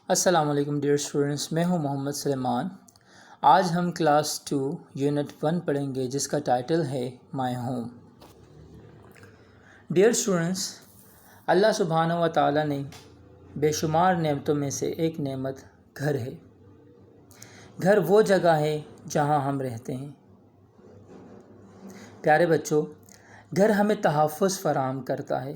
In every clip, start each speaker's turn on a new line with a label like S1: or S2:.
S1: السلام علیکم dear students, میں ہوں محمد سلیمان۔ آج ہم کلاس 2 یونٹ 1 پڑھیں گے جس کا ٹائٹل ہے مائی ہوم۔ ڈیئر اسٹوڈنٹس، اللہ سبحانہ و تعالیٰ نے بے شمار نعمتوں میں سے ایک نعمت گھر ہے۔ گھر وہ جگہ ہے جہاں ہم رہتے ہیں۔ پیارے بچوں، گھر ہمیں تحفظ فراہم کرتا ہے،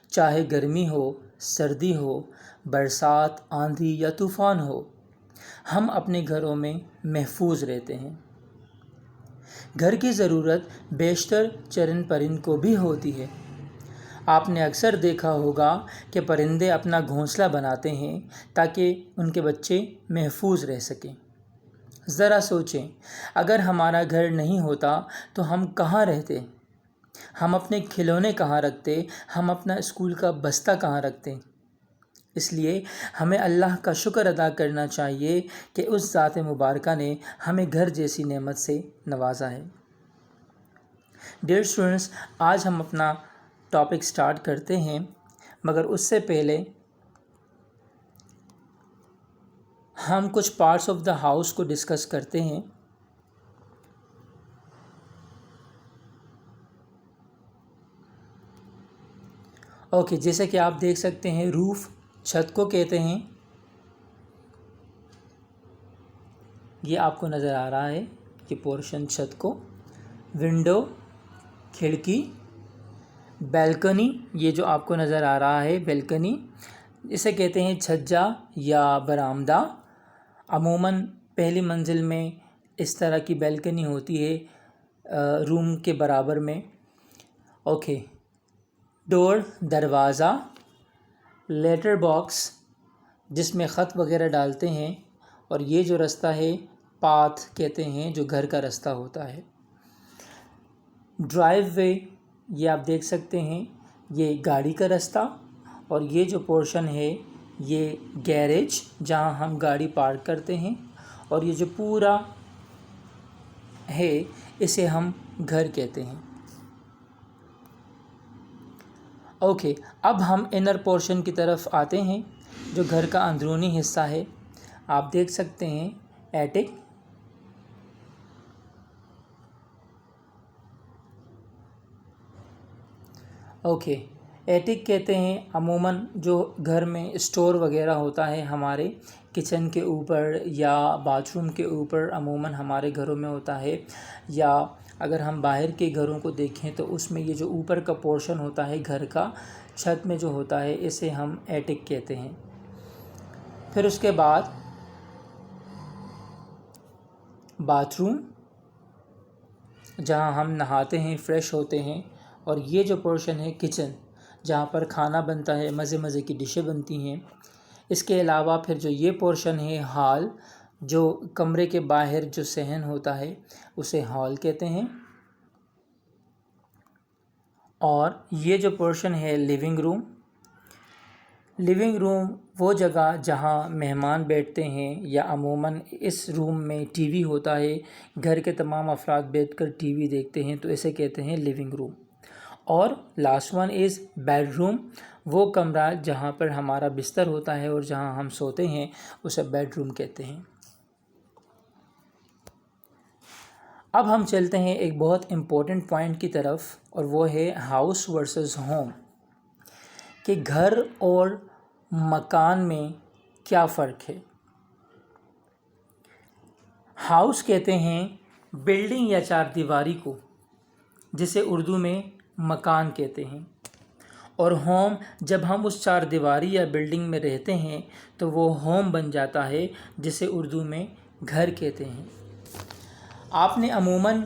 S1: چاہے گرمی ہو، سردی ہو، برسات، آندھی یا طوفان ہو، ہم اپنے گھروں میں محفوظ رہتے ہیں۔ گھر کی ضرورت بیشتر چرند پرند کو بھی ہوتی ہے۔ آپ نے اکثر دیکھا ہوگا کہ پرندے اپنا گھونسلہ بناتے ہیں تاکہ ان کے بچے محفوظ رہ سکیں۔ ذرا سوچیں، اگر ہمارا گھر نہیں ہوتا تو ہم کہاں رہتے؟ ہم اپنے کھلونے کہاں رکھتے؟ ہم اپنا اسکول کا بستہ کہاں رکھتے؟ اس لیے ہمیں اللہ کا شکر ادا کرنا چاہیے کہ اس ذات مبارکہ نے ہمیں گھر جیسی نعمت سے نوازا ہے۔ ڈیئر اسٹوڈنٹس، آج ہم اپنا ٹاپک سٹارٹ کرتے ہیں، مگر اس سے پہلے ہم کچھ پارٹس آف دا ہاؤس کو ڈسکس کرتے ہیں۔ اوکے، جیسے کہ آپ دیکھ سکتے ہیں، روف چھت کو کہتے ہیں۔ یہ آپ کو نظر آ رہا ہے، یہ پورشن چھت کو۔ ونڈو کھڑکی، بیلکنی، یہ جو آپ کو نظر آ رہا ہے بیلکنی، اسے کہتے ہیں چھجا یا برآمدہ۔ عموماً پہلی منزل میں اس طرح کی بیلکنی ہوتی ہے، روم کے برابر میں۔ اوکے، ڈور دروازہ، لیٹر باکس جس میں خط وغیرہ ڈالتے ہیں، اور یہ جو رستہ ہے پاتھ کہتے ہیں، جو گھر کا رستہ ہوتا ہے۔ ڈرائیو وے، یہ آپ دیکھ سکتے ہیں، یہ گاڑی کا رستہ، اور یہ جو پورشن ہے یہ گیریج جہاں ہم گاڑی پارک کرتے ہیں، اور یہ جو پورا ہے اسے ہم گھر کہتے ہیں۔ اوکے، اب ہم انر پورشن کی طرف آتے ہیں جو گھر کا اندرونی حصہ ہے۔ آپ دیکھ سکتے ہیں ایٹک۔ اوکے، ایٹک کہتے ہیں عموماً جو گھر میں اسٹور وغیرہ ہوتا ہے، ہمارے کچن کے اوپر یا باتھ روم کے اوپر عموماً ہمارے گھروں میں ہوتا ہے، یا اگر ہم باہر کے گھروں کو دیکھیں تو اس میں یہ جو اوپر کا پورشن ہوتا ہے گھر کا، چھت میں جو ہوتا ہے، اسے ہم ایٹک کہتے ہیں۔ پھر اس کے بعد باتھ روم، جہاں ہم نہاتے ہیں، فریش ہوتے ہیں، اور یہ جو پورشن ہے کچن، جہاں پر کھانا بنتا ہے، مزے مزے کی ڈشیں بنتی ہیں۔ اس کے علاوہ پھر جو یہ پورشن ہے ہال، جو کمرے کے باہر جو صحن ہوتا ہے اسے ہال کہتے ہیں۔ اور یہ جو پورشن ہے لیونگ روم۔ لیونگ روم وہ جگہ جہاں مہمان بیٹھتے ہیں، یا عموماً اس روم میں ٹی وی ہوتا ہے، گھر کے تمام افراد بیٹھ کر ٹی وی دیکھتے ہیں، تو اسے کہتے ہیں لیونگ روم۔ اور last one is bed room, وہ کمرہ جہاں پر ہمارا بستر ہوتا ہے اور جہاں ہم سوتے ہیں، اسے بیڈ روم کہتے ہیں۔ اب ہم چلتے ہیں ایک بہت امپورٹنٹ پوائنٹ کی طرف، اور وہ ہے ہاؤس ورسز ہوم، کہ گھر اور مکان میں کیا فرق ہے۔ ہاؤس کہتے ہیں بلڈنگ یا چار دیواری کو، جسے اردو میں مکان کہتے ہیں، اور ہوم جب ہم اس چار دیواری یا بلڈنگ میں رہتے ہیں تو وہ ہوم بن جاتا ہے، جسے اردو میں گھر کہتے ہیں۔ آپ نے عموماً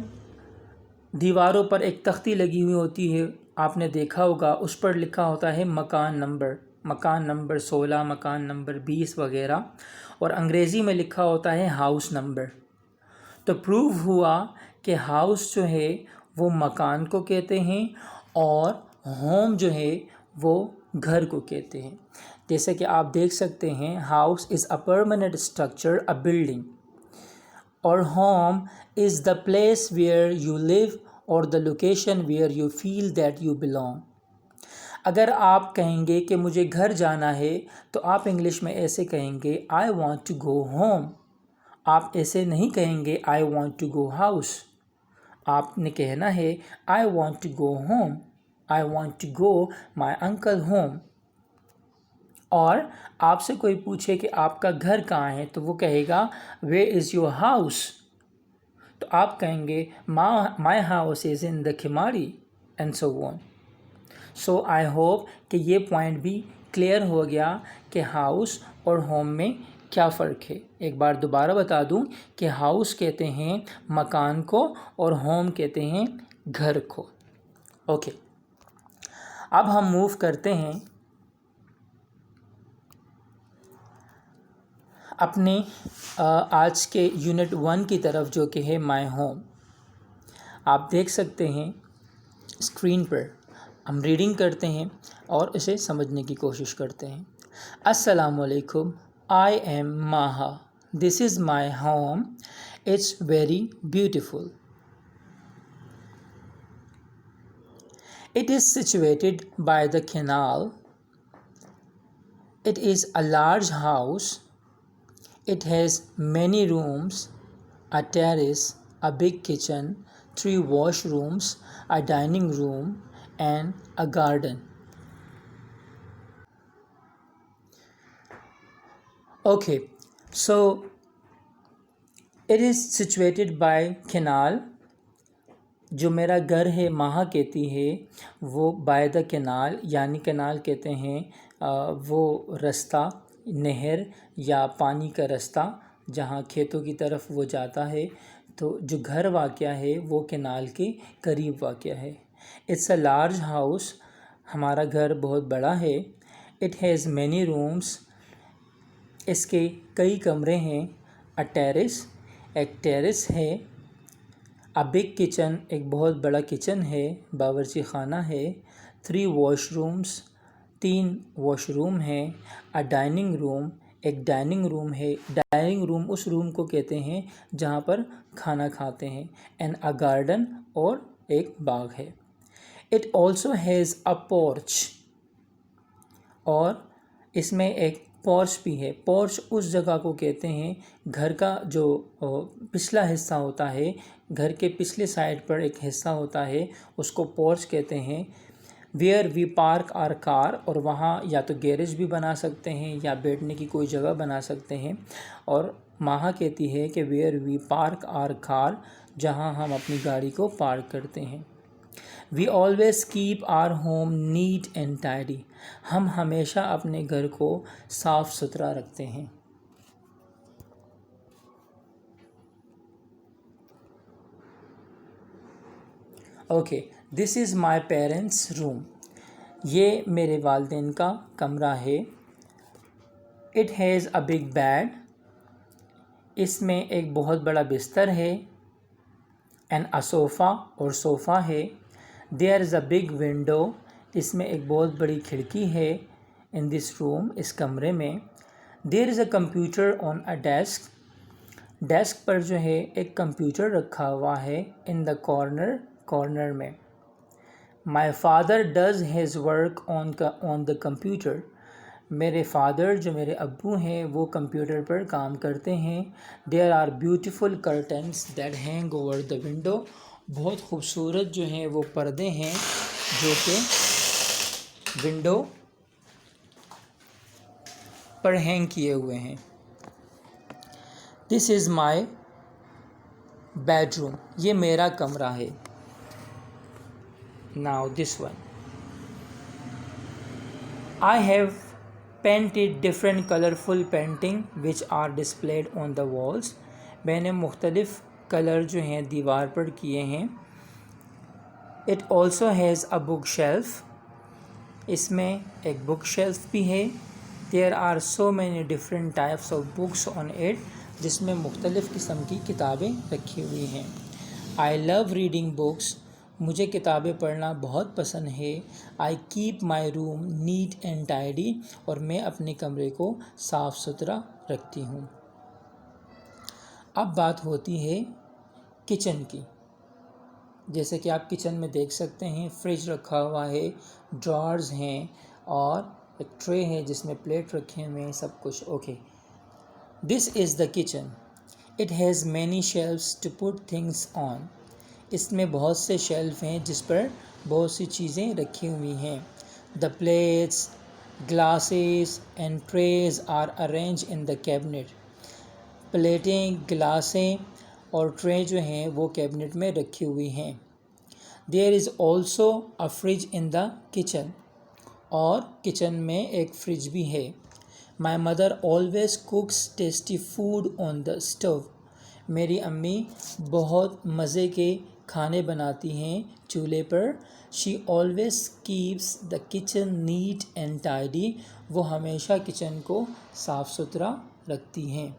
S1: دیواروں پر ایک تختی لگی ہوئی ہوتی ہے، آپ نے دیکھا ہوگا، اس پر لکھا ہوتا ہے مکان نمبر 16، مکان نمبر 20 وغیرہ، اور انگریزی میں لکھا ہوتا ہے ہاؤس نمبر۔ تو پروو ہوا کہ ہاؤس جو ہے وہ مکان کو کہتے ہیں، اور ہوم جو ہے وہ گھر کو کہتے ہیں۔ جیسے کہ آپ دیکھ سکتے ہیں، house is a permanent structure, a building, اور home is the place where you live اور the location where you feel that you belong. اگر آپ کہیں گے کہ مجھے گھر جانا ہے تو آپ انگلش میں ایسے کہیں گے I want to go home. آپ ایسے نہیں کہیں گے I want to go house. آپ نے کہنا ہے I want to go home. I want to go my uncle home. اور آپ سے کوئی پوچھے کہ آپ کا گھر کہاں ہے تو وہ کہے گا Where is your house? تو آپ کہیں گے My house is in the Khimari and so on. So I hope کہ یہ پوائنٹ بھی کلیئر ہو گیا کہ ہاؤس اور ہوم میں کیا فرق ہے. ایک بار دوبارہ بتا دوں کہ ہاؤس کہتے ہیں مکان کو اور ہوم کہتے ہیں گھر کو. اوکے اب ہم موو کرتے ہیں اپنے آج کے یونٹ 1 کی طرف جو کہ ہے مائی ہوم. آپ دیکھ سکتے ہیں اسکرین پر ہم ریڈنگ کرتے ہیں اور اسے سمجھنے کی کوشش کرتے ہیں. السلام علیکم. I am Maha. This is my home. It's very beautiful. It is situated by the canal. It is a large house. It has many rooms, a terrace, a big kitchen, 3 washrooms, a dining room, and a garden. Okay, so it is situated by canal. جو میرا گھر ہے ماہا کہتی ہے وہ by the canal یعنی canal کہتے ہیں وہ رستہ نہر یا پانی کا رستہ جہاں کھیتوں کی طرف وہ جاتا ہے. تو جو گھر واقع ہے وہ کینال کے قریب واقع ہے. It's a large house. ہمارا گھر بہت بڑا ہے. It has many rooms. اس کے کئی کمرے ہیں. A terrace. ایک ٹیرس ہے. A big kitchen. ایک بہت بڑا کچن ہے باورچی خانہ ہے. 3 واش رومس. 3 واش روم ہیں. اے ڈائننگ روم. ایک ڈائننگ روم ہے. ڈائننگ روم اس روم کو کہتے ہیں جہاں پر کھانا کھاتے ہیں. اینڈ اے گارڈن اور ایک باغ ہے. It also has a porch. اور اس میں ایک پورچ بھی ہے. پورچ اس جگہ کو کہتے ہیں گھر کا جو پچھلا حصہ ہوتا ہے. گھر کے پچھلے سائڈ پر ایک حصہ ہوتا ہے اس کو پورچ کہتے ہیں. ویئر وی پارک آر کار. اور وہاں یا تو گیریج بھی بنا سکتے ہیں یا بیٹھنے کی کوئی جگہ بنا سکتے ہیں. اور ماہا کہتی ہے کہ where we park our car جہاں ہم اپنی گاڑی کو پارک کرتے ہیں. We always keep our home neat and tidy. ہم ہمیشہ اپنے گھر کو صاف ستھرا رکھتے ہیں. Okay this is my parents room. یہ میرے والدین کا کمرہ ہے. It has a big bed. اس میں ایک بہت بڑا بستر ہے. And a sofa. اور صوفہ ہے. دیر از اے بگ ونڈو. اس میں ایک بہت بڑی کھڑکی ہے. ان دس روم. اس کمرے میں. There is a computer on a desk. Desk پر جو ہے ایک کمپیوٹر رکھا ہوا ہے. ان دا کارنر میں. My father does has work on the computer. میرے فادر جو میرے ابو ہیں وہ کمپیوٹر پر کام کرتے ہیں. There are beautiful curtains that hang over the window. بہت خوبصورت جو ہیں وہ پردے ہیں جو کہ ونڈو پر ہینگ کیے ہوئے ہیں. دس از مائی بیڈ روم. یہ میرا کمرہ ہے. Now this one. I have painted different colorful painting which are displayed on the walls. میں نے مختلف کلر جو ہیں دیوار پر کیے ہیں. It also has a bookshelf. اس میں ایک بک شیلف بھی ہے. There are so many different types of books on it. جس میں مختلف قسم کی کتابیں رکھی ہوئی ہیں. I love reading books. مجھے کتابیں پڑھنا بہت پسند ہے. I keep my room neat and tidy. اور میں اپنے کمرے کو صاف ستھرا رکھتی ہوں. اب بات ہوتی ہے کچن کی. جیسے کہ آپ کچن میں دیکھ سکتے ہیں فریج رکھا ہوا ہے، ڈرارز ہیں اور ایک ٹرے ہے جس میں پلیٹ رکھے ہوئے ہیں، سب کچھ okay. This is the kitchen, it has many shelves to put things on. اس میں بہت سے شیلف ہیں جس پر بہت سی چیزیں رکھی ہوئی ہیں۔ The plates, glasses and trays are arrange in the cabinet. پلیٹیں، گلاسیں اور ٹرے جو ہیں وہ کیبنٹ میں رکھی ہوئی ہیں۔ There is also a fridge in the kitchen, اور کچن میں ایک فریج بھی ہے۔ My mother always cooks tasty food on the stove. میری امی بہت مزے کے کھانے بناتی ہیں چولہے پر۔ She always keeps the kitchen neat and tidy. وہ ہمیشہ کچن کو صاف ستھرا رکھتی ہیں۔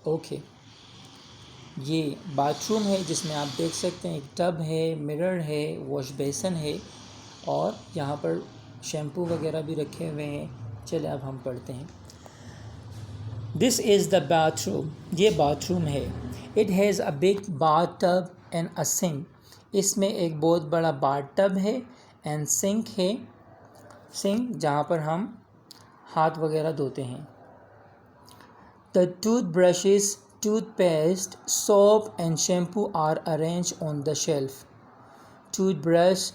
S1: اوکے، یہ باتھ روم ہے جس میں آپ دیکھ سکتے ہیں ایک ٹب ہے، مرر ہے، واش بیسن ہے اور یہاں پر شیمپو وغیرہ بھی رکھے ہوئے ہیں۔ چلے اب ہم پڑھتے ہیں۔ دس از دا باتھ روم، یہ باتھ روم ہے۔ It has a big bathtub and a sink. اس میں ایک بہت بڑا باتھ ٹب ہے اینڈ سنک ہے، سنک جہاں پر ہم ہاتھ وغیرہ دھوتے ہیں۔ The toothbrushes, toothpaste, soap and shampoo are arranged on the shelf. Toothbrush,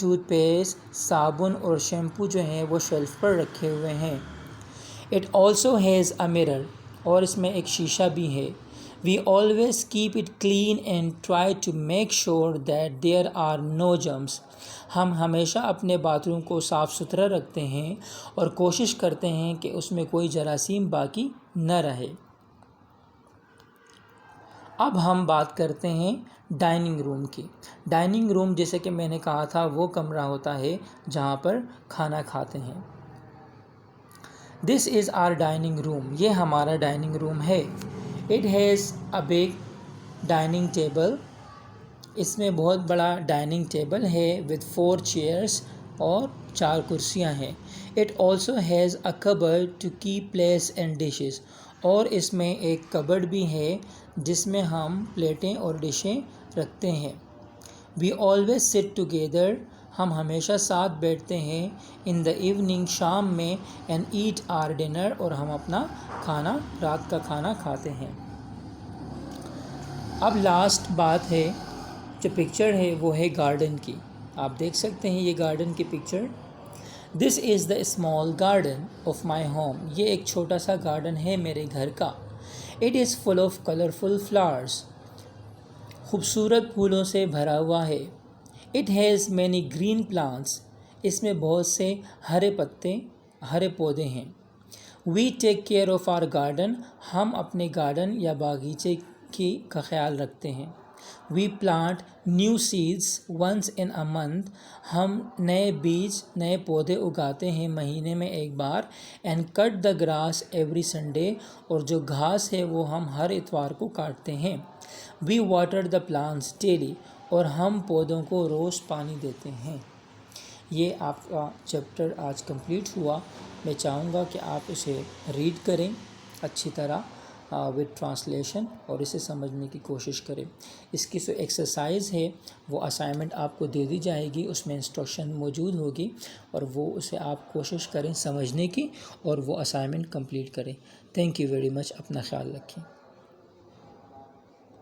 S1: toothpaste, صابن اور شیمپو جو ہیں وہ شیلف پر رکھے ہوئے ہیں۔ It also has a mirror، اور اس میں ایک شیشہ بھی ہے۔ We always keep it clean and try to make sure that there are no germs۔ ہم ہمیشہ اپنے باتھ روم کو صاف ستھرا رکھتے ہیں اور کوشش کرتے ہیں کہ اس میں کوئی جراثیم باقی نہ رہے۔ اب ہم بات کرتے ہیں ڈائننگ روم کی۔ ڈائننگ روم جیسے کہ میں نے کہا تھا وہ کمرہ ہوتا ہے جہاں پر کھانا کھاتے ہیں۔ دس از آر ڈائننگ روم، یہ ہمارا ڈائننگ روم ہے۔ It has a big dining table, اس میں بہت بڑا ڈائننگ ٹیبل ہے with 4 چیئرس اور 4 کرسیاں ہیں۔ It also has a cupboard to keep plates and dishes, اور اس میں ایک کبرڈ بھی ہے جس میں ہم پلیٹیں اور ڈشیں رکھتے ہیں۔ وی آلویز سٹ ٹوگیدر، ہم ہمیشہ ساتھ بیٹھتے ہیں۔ ان دا ایوننگ، شام میں، اینڈ ایٹ آر ڈنر، اور ہم اپنا کھانا، رات کا کھانا کھاتے ہیں۔ اب لاسٹ بات ہے، جو پکچر ہے وہ ہے گارڈن کی۔ آپ دیکھ سکتے ہیں یہ گارڈن کی picture. This is the small garden of my home, یہ ایک چھوٹا سا گارڈن ہے میرے گھر کا۔ It is full of colourful flowers, خوبصورت پھولوں سے بھرا ہوا ہے۔ It has many green plants, اس میں بہت سے ہرے پتے، ہرے پودے ہیں۔ We take care of our garden, ہم اپنے گارڈن یا باغیچے کا خیال رکھتے ہیں۔ We plant new seeds once in a month, ہم نئے بیج، نئے پودے اگاتے ہیں مہینے میں ایک بار۔ And cut the grass every Sunday, اور جو گھاس ہے وہ ہم ہر اتوار کو کاٹتے ہیں۔ وی واٹر دا پلانٹس ڈیلی، اور ہم پودوں کو روز پانی دیتے ہیں۔ یہ آپ کا چیپٹر آج کمپلیٹ ہوا۔ میں چاہوں گا کہ آپ اسے ریڈ کریں اچھی طرح وتھ ٹرانسلیشن، اور اسے سمجھنے کی کوشش کریں۔ اس کی جو ایکسرسائز ہے وہ اسائنمنٹ آپ کو دے دی جائے گی، اس میں انسٹرکشن موجود ہوگی، اور وہ اسے آپ کوشش کریں سمجھنے کی، اور وہ اسائنمنٹ کمپلیٹ کریں۔ تھینک یو ویری مچ، اپنا خیال رکھیں۔